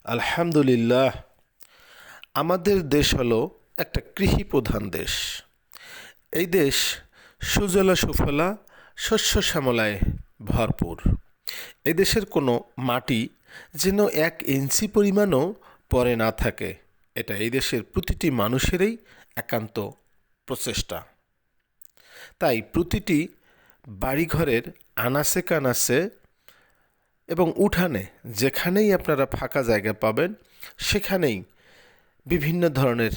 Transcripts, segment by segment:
আলহামদুলিল্লাহ। আমাদের দেশ হলো একটা কৃষি প্রধান দেশ। এই দেশ সুজলা সুফলা শস্য শ্যামলায় ভরপুর। এই দেশের কোনো মাটি যেন 1 ইঞ্চি পরিমাণও পড়ে না থাকে, এটা এই দেশের প্রতিটি মানুষেরই একান্ত প্রচেষ্টা। তাই প্রতিটি বাড়িঘরের আনাচে কানাচে এবং উঠানে যেখানেই আপনারা ফাঁকা জায়গা পাবেন সেখানেই বিভিন্ন ধরনের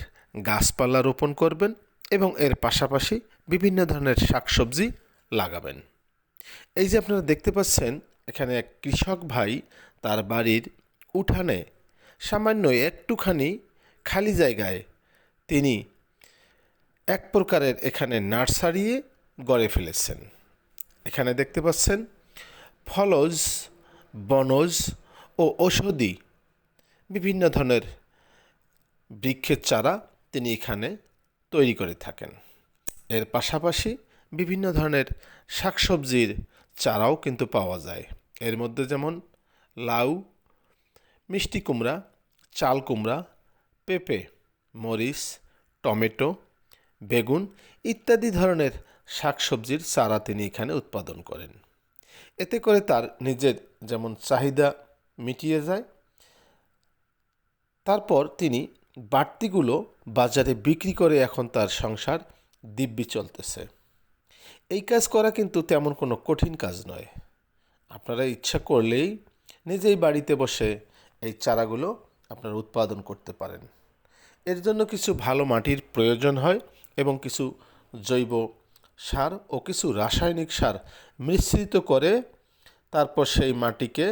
গাছপালা রোপণ করবেন এবং এর পাশাপাশি বিভিন্ন ধরনের শাকসবজি লাগাবেন। এই যে আপনারা দেখতে পাচ্ছেন, এখানে এক কৃষক ভাই তার বাড়ির উঠানে সামান্য একটুখানি খালি জায়গায় তিনি এক প্রকারের এখানে নার্সারি গড়ে ফেলেছেন। এখানে দেখতে পাচ্ছেন ফলজ, বনজ ও ঔষধি বিভিন্ন ধরনের বৃক্ষের চারা তিনি এখানে তৈরি করে থাকেন। এর পাশাপাশি বিভিন্ন ধরনের শাকসবজির চারাও কিন্তু পাওয়া যায়। এর মধ্যে যেমন লাউ, মিষ্টি কুমড়া, চাল কুমড়া, পেঁপে, মরিচ, টমেটো, বেগুন ইত্যাদি ধরনের শাকসবজির চারা তিনি এখানে উৎপাদন করেন। এতে করে তার নিজের যেমন চাহিদা মিটিয়ে যায়, তারপর তিনি বাড়তিগুলো বাজারে বিক্রি করে এখন তার সংসার দিব্যি চলতেছে। এই কাজ করা কিন্তু তেমন কোনো কঠিন কাজ নয়। আপনারা ইচ্ছা করলেই নিজেই বাড়িতে বসে এই চারাগুলো আপনারা উৎপাদন করতে পারেন। এর জন্য কিছু ভালো মাটির প্রয়োজন হয় এবং কিছু জৈব সার ও কিছু রাসায়নিক সার মিশ্রিত করে তারপর সেই মাটিকে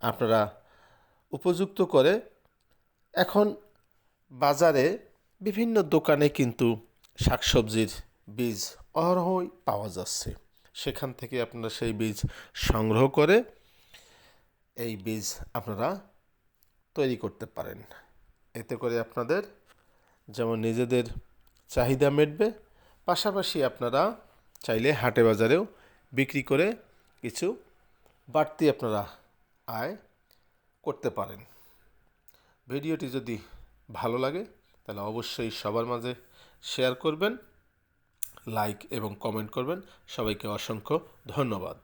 আপনারা উপযুক্ত করে এখন বাজারে বিভিন্ন দোকানে কিন্তু শাকসবজির বীজ অহরহই পাওয়া যাচ্ছে। সেখান থেকে আপনারা সেই বীজ সংগ্রহ করে এই বীজ আপনারা তৈরি করতে পারেন। এতে করে আপনাদের যেমন নিজেদের চাহিদা মিটবে, পাশাপাশি আপনারা চাইলে হাটে বাজারেও বিক্রি করে কিছু বাড়তি আপনারা আয় করতে পারেন। ভিডিওটি যদি ভালো লাগে তাহলে অবশ্যই সবার মাঝে শেয়ার করবেন, লাইক এবং কমেন্ট করবেন। সবাইকে অসংখ্য ধন্যবাদ।